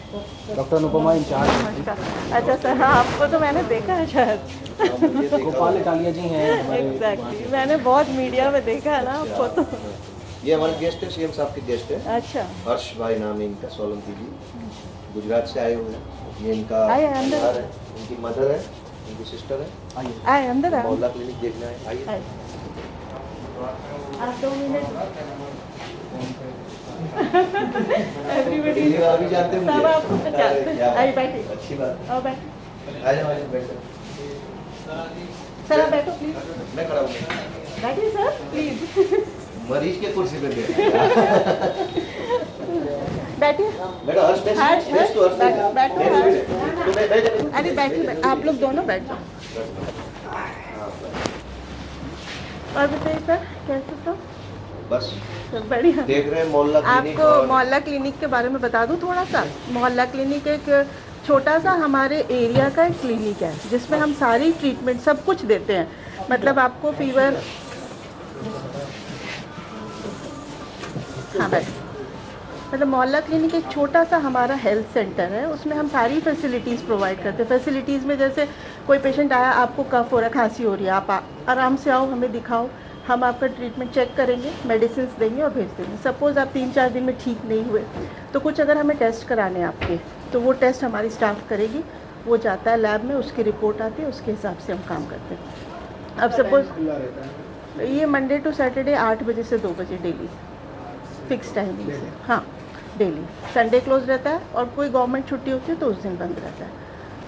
Doctor Anupama in charge. नमस्कार। अच्छा sir, हाँ आपको तो मैंने देखा है शायद। गोपाल इटालिया जी हैं एग्जैक्टली, मैंने बहुत मीडिया में देखा है ना आपको तो। ये हमारे गेस्ट है, सीएम साहब के गेस्ट है। अच्छा, हर्ष भाई नाम है इनका, सोलंकी जी, गुजरात से आए हुए हैं। ये इनका आइए अंदर। घर है, इनकी मदर है, इनकी सिस्टर है। आइए आए अंदर आए। मोहल्ला क्लिनिक देखना है, आइए। आए। आप 2 मिनट। एवरीबॉडी दिल्ली वाले भी जानते हैं सब मुझे। आपको पहचानते हैं। आइए बैठिए। अच्छी बात। आओ बैठिए। आ जाओ, बैठो। सर आप बैठो प्लीज। मैं खड़ा हूँ। बैठिए सर प्लीज। मरीज के कुर्सी पे बैठो। बैठिए। बैठो हर्ष, बैठ तो हर्ष। बैठो। अरे बैठिए, आप लोग दोनों बैठो। और बताइए सर, कैसे सब? बस सब बढ़िया। देख रहे हैं मोहल्ला क्लिनिक। आपको मोहल्ला क्लिनिक के बारे में बता दूं थोड़ा सा। मोहल्ला क्लिनिक एक छोटा सा हमारे एरिया का एक क्लिनिक है जिसमें हम सारी ट्रीटमेंट सब कुछ देते हैं। मतलब आपको फीवर, हाँ बैठ। मतलब मोहल्ला क्लिनिक एक छोटा सा हमारा हेल्थ सेंटर है, उसमें हम सारी फैसिलिटीज़ प्रोवाइड करते हैं। फैसिलिटीज़ में जैसे कोई पेशेंट आया, आपको कफ हो रहा है, खांसी हो रही है, आप आराम से आओ, हमें दिखाओ, हम आपका ट्रीटमेंट चेक करेंगे, मेडिसिन देंगे और भेज देंगे। सपोज़ आप 3-4 दिन में ठीक नहीं हुए तो कुछ अगर हमें टेस्ट कराने हैं आपके, तो वो टेस्ट हमारी स्टाफ करेगी, वो जाता है लैब में, उसकी रिपोर्ट आती है, उसके हिसाब से हम काम करते हैं। अब सपोज ये मंडे टू सैटरडे 8 बजे से 2 बजे डेली फिक्स टाइमिंग से, हाँ डेली। संडे क्लोज रहता है और कोई गवर्नमेंट छुट्टी होती है तो उस दिन बंद रहता है।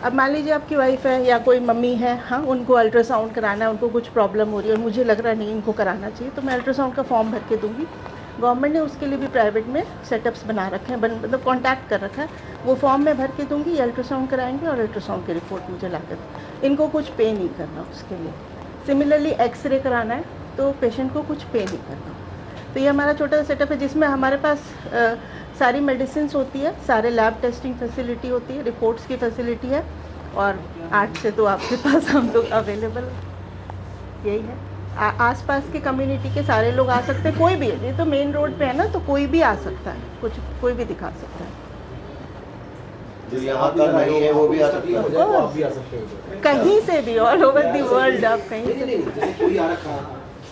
अब मान लीजिए आपकी वाइफ है या कोई मम्मी है, हाँ उनको अल्ट्रासाउंड कराना है, उनको कुछ प्रॉब्लम हो रही है और मुझे लग रहा नहीं इनको कराना चाहिए, तो मैं अल्ट्रासाउंड का फॉर्म भर के दूँगी। गवर्नमेंट ने उसके लिए भी प्राइवेट में सेटअप्स बना रखे हैं, मतलब कॉन्टैक्ट कर रखा है, वो फॉर्म मैं भर के दूँगी, ये अल्ट्रासाउंड कराएंगे और अल्ट्रासाउंड की रिपोर्ट मुझे लाकर। इनको कुछ पे नहीं करना उसके लिए। सिमिलरली एक्सरे कराना है तो पेशेंट को कुछ पे नहीं करना। तो ये हमारा छोटा सा सेटअप है जिसमें हमारे पास सारी मेडिसिन होती है, सारे लैब टेस्टिंग फैसिलिटी होती है, रिपोर्ट्स की फैसिलिटी है और 8 से 2 आपके पास हम लोग अवेलेबल यही है। आसपास के कम्युनिटी के सारे लोग आ सकते हैं, कोई भी है, ये तो मेन रोड पे है ना, तो कोई भी आ सकता है, कुछ कोई भी दिखा सकता है। जो यहाँ का नहीं है वो भी आ सकती है, आप भी आ सकते हो कहीं से भी, ऑल ओवर दी वर्ल्ड, आप कहीं से भी। जैसे कोई आ रखा है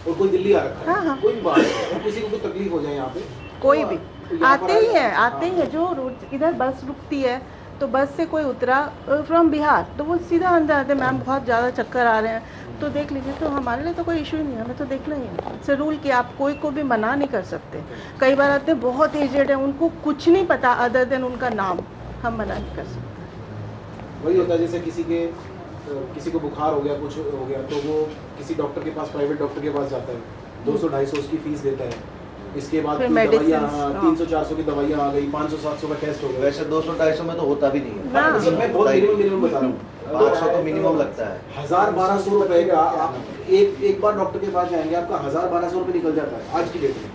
और कोई दिल्ली आ रखा है, हाँ, हाँ। कोई भी बात है और किसी को कोई तकलीफ हो जाए यहाँ पे, कोई भी तो यहाँ पर आते ही है, आते ही है। जो रूट इधर बस रुकती है तो बस से कोई उतरा फ्रॉम बिहार तो वो सीधा अंदर आते हैं, मैम बहुत ज़्यादा चक्कर आ रहे हैं तो देख लीजिए, तो हमारे लिए तो कोई इशू ही नहीं है, हमें तो देखना ही है। इट्स रूल कि आप कोई को भी मना नहीं कर सकते। कई बार आते हैं बहुत एजेड है, उनको कुछ नहीं पता अदर देन उनका नाम, हम मना नहीं कर सकते। वही होता है जैसे किसी को बुखार हो गया, कुछ हो गया, तो वो किसी डॉक्टर के पास, प्राइवेट डॉक्टर के पास जाता है, 200-250 उसकी फीस देता है। इसके बाद फिर दवाइयाँ, medicines, 300-400 की दवाइयाँ आ गई, 500-700 का टेस्ट हो गया। वैसे 200-250 में तो होता भी नहीं है। ना। मैं बहुत मिनिमम बता रहा हूँ, 500 तो मिनिमम लगता है। 1000-1200 रुपए का आप एक बार डॉक्टर के पास जाएंगे, आपका 1000-1200 रुपए निकल जाता है आज की डेट में।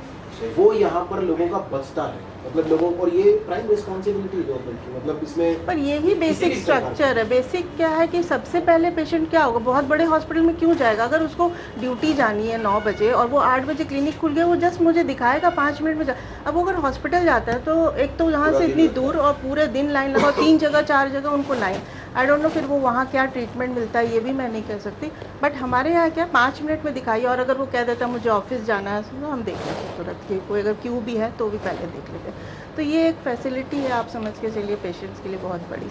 वो यहाँ पर लोगों का बचता है, मतलब लोगों, और ये प्राइम रिस्पॉन्सिबिलिटी है गवर्नमेंट की, मतलब इसमें पर यही बेसिक स्ट्रक्चर है। बेसिक क्या है कि सबसे पहले पेशेंट क्या होगा, बहुत बड़े हॉस्पिटल में क्यों जाएगा, अगर उसको ड्यूटी जानी है 9 बजे और वो 8 बजे क्लिनिक खुल गया, वो जस्ट मुझे दिखाएगा 5 मिनट में अब वो अगर हॉस्पिटल जाता है तो एक तो यहाँ से इतनी दूर और पूरे दिन लाइन लगाओ, 3 जगह 4 जगह उनको लाइन, आई डोंट नो फिर वो वहाँ क्या ट्रीटमेंट मिलता है ये भी मैं नहीं कह सकती। बट हमारे यहाँ क्या 5 मिनट में दिखाइए, और अगर वो कह देता है मुझे ऑफिस जाना है तो हम देख लेते हैं तुरंत कि कोई अगर क्यू भी है तो भी पहले देख लेते हैं। तो ये एक फैसिलिटी है, आप समझ के चलिए पेशेंट्स के लिए बहुत बड़ी।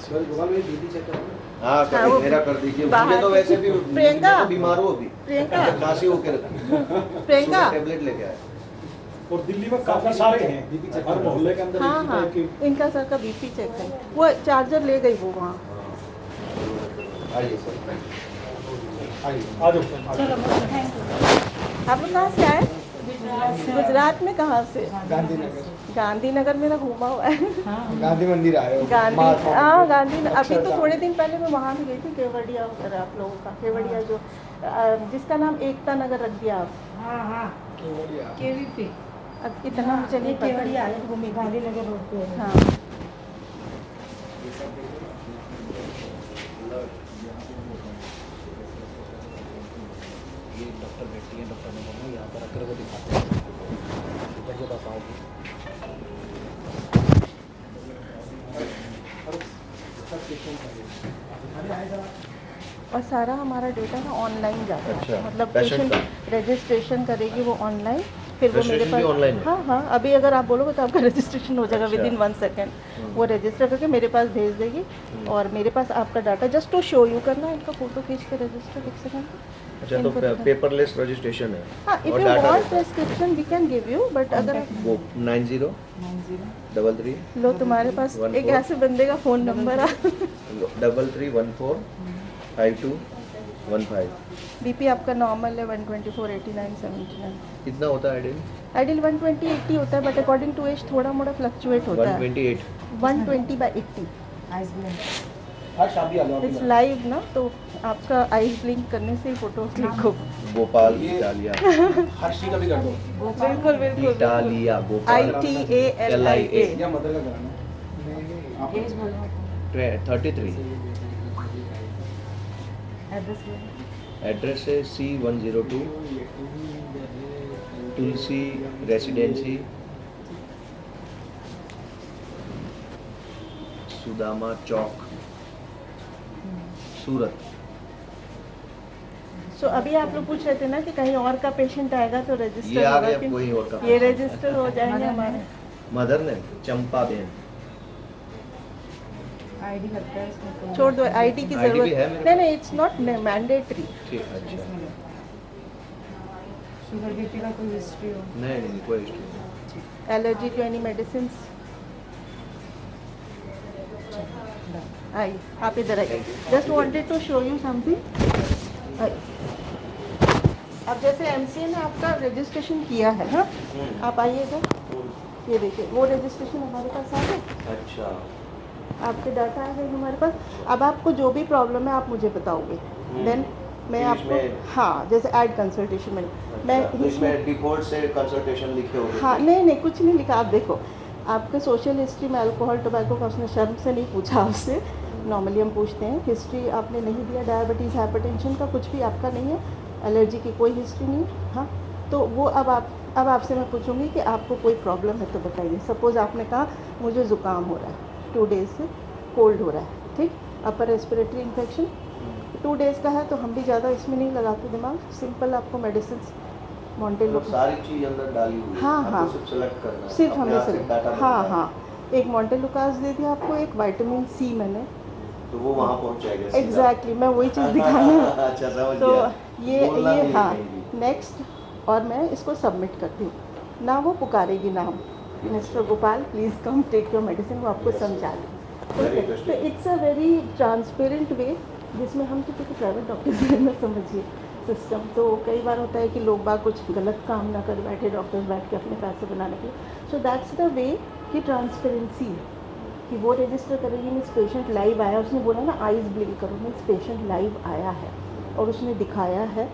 हाँ हाँ, वो मेरा कर दीजिए, बाहर मुझे तो वैसे भी प्रियंका, मैं तो बीमार हूँ अभी, प्रियंका, खांसी होके रखी, प्रियंका टेबलेट लेके आए। और दिल्ली में काफी सारे हैं, हर मोहल्ले के अंदर हाँ हाँ, इनका सर का बीपी चेक है, वो चार्जर ले गई वो वहाँ। आइए सर, आ जाओ। आप लोग कहाँ से आए? गुजरात में कहाँ से? गांधीनगर। गांधीनगर मेरा घूमा हुआ है। गांधी मंदिर आए हो? गांधी, हाँ गांधी, अभी तो थोड़े दिन पहले मैं वहाँ भी गई थी, केवड़िया उधर आप लोगों का, केवड़िया जो जिसका नाम एकता नगर रख दिया आप। हाँ हाँ, केवीपी। अब इतना मुझे नहीं पता। केवड़िया घूमी, गांधीनगर रोड पे है। हाँ ये डॉक्टर बैठती है, डॉक्टर अनुपमा, यहाँ पर आकर वो दिखाते हैं, इधर जो बताओगे। और सारा हमारा डेटा ना ऑनलाइन जाता अच्छा, है, मतलब patient पेशेंट रजिस्ट्रेशन करेगी वो ऑनलाइन, फिर वो मेरे Registration भी online है? हाँ हाँ, अभी अगर आप बोलोगे तो आपका रजिस्ट्रेशन हो जाएगा अच्छा। Within 1 second. वो रजिस्टर करके मेरे पास भेज देगी और मेरे पास आपका data just to show you करना है, इनका फोटो खींच के रजिस्टर 1 सेकेंड। अच्छा, तो पेपरलेस रजिस्ट्रेशन है हाँ, इफ और यू डाटा वांट देता है। Prescription we can give you, but अगर वो 9033 लो तुम्हारे पास 14 एक ऐसे बंदे का फ़ोन नंबर आ 33145215 बीपी आपका नॉर्मल है 124/89/79। कितना होता है आइडियल? आइडियल 120/80 होता है, बट अकॉर्डिंग टू एज थोड़ा मोड़ा फ्लक्चुएट होता है। 128 120/80 आइस ब्लेंड आज शादी आ जाओ इट्स लाइव ना, तो आपका आईज ब्लिंक करने से ही फोटो क्लिक होगा। भोपाल ये- इटालिया हर्षी का भी कर दो बिल्कुल बिल्कुल इटालिया भोपाल ITALIA। या मदर का कराना आप एज बोलो 33 एड्रेस बोलो एड्रेस है C102 तुलसी रेसिडेंसी सुदामा चौक सूरत। सो अभी आप लोग पूछ रहे थे ना कि कहीं और का पेशेंट आएगा तो ये रजिस्टर आ होगा गया कि कोई और का ये रजिस्टर हो जाएंगे हमारे। मदर ने चंपा बेन आईडी लगता है इसमें कोई छोड़ दो, आईडी की ID जरूरत भी है मेरे नहीं, नहीं, इट्स नॉट मैंडेटरी। ठीक अच्छा शुगर बीपी का कोई हिस्ट्री हो नहीं नहीं कोई issue नहीं। Allergy to any medicine. आई आप इधर आइए, just wanted to show you something. अब जैसे एमसीए ने आपका रजिस्ट्रेशन किया है, हाँ, आप आइएगा, ये देखिए वो रजिस्ट्रेशन हमारे पास आ गया, अच्छा आपके डाटा आ गए हमारे पास। अब आपको जो भी प्रॉब्लम है आप मुझे बताओगे, देन मैं फिर आपको इसमें- हाँ, जैसे ऐड कंसल्टेशन में मैं अच्छा, तो इसमें डिफॉल्ट से कंसल्टेशन लिखे होंगे। हाँ, नहीं नहीं कुछ नहीं लिखा। आप देखो आपके सोशल हिस्ट्री में अल्कोहल टोबैको का उसने शर्म से नहीं पूछा आपसे, नॉर्मली हम पूछते हैं। हिस्ट्री आपने नहीं दिया, डायबिटीज़ हाइपरटेंशन का कुछ भी आपका नहीं है, एलर्जी की कोई हिस्ट्री नहीं, हाँ, तो वो अब आपसे मैं पूछूंगी कि आपको कोई प्रॉब्लम है तो बताइए। सपोज़ आपने कहा मुझे ज़ुकाम हो रहा है, 2 डेज़ से कोल्ड हो रहा है, ठीक, अपर रेस्पिरेटरी इन्फेक्शन 2 डेज़ का है, तो हम भी ज़्यादा इसमें नहीं लगाते दिमाग, सिंपल आपको मेडिसिन मॉन्टेलो मतलब सारी चीज अंदर डाली हुई है। हाँ, आपको हाँ। सिर्फ सेलेक्ट करना है। सिर्फ अपने हमें आप से से डाटा बन हाँ जाएगा। हाँ, एक मॉन्टेलुकास दे दिया आपको, एक विटामिन सी मैंने तो वो वहाँ पहुँच जाएगा सीधा। एग्जैक्टली मैं वही चीज़ दिखाना अच्छा समझ तो गया। बोलना ये नहीं है हाँ, कहीं भी। नेक्स्ट, और मैं इसको सबमिट करती हूँ ना, वो पुकारेगी नाम mister Gopal please come take your medicine, वो आपको Yes. समझा देगी। Very तो interesting. It's a very transparent way, जिसमें हम तो क्योंकि प्राइवेट डॉक्टर में समझिए सिस्टम, तो कई बार होता है कि लोग बाग कुछ गलत काम ना कर बैठे, डॉक्टर्स बैठ के अपने पैसे बनाने के लिए। सो दैट्स द वे कि ट्रांसपेरेंसी कि वो रजिस्टर करेगी, मीन्स पेशेंट लाइव आया, उसने बोला ना आइज ब्लिंक करो, मीन्स पेशेंट लाइव आया है और उसने दिखाया है,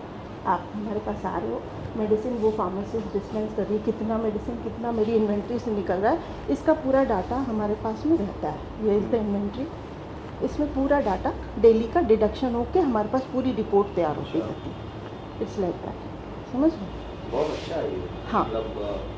आप हमारे पास आ रहे हो, मेडिसिन वो फार्मासिस्ट डिस्पेंस कर रही है, कितना मेडिसिन कितना मेरी इन्वेंट्री से निकल रहा है, इसका पूरा डाटा हमारे पास में रहता है। ये इज़ द इन्वेंट्री, इसमें पूरा डाटा डेली का डिडक्शन होकर हमारे पास पूरी रिपोर्ट तैयार होती रहती है। इट्स लाइक दैट, समझ लो। बहुत अच्छा है ये। हाँ। मतलब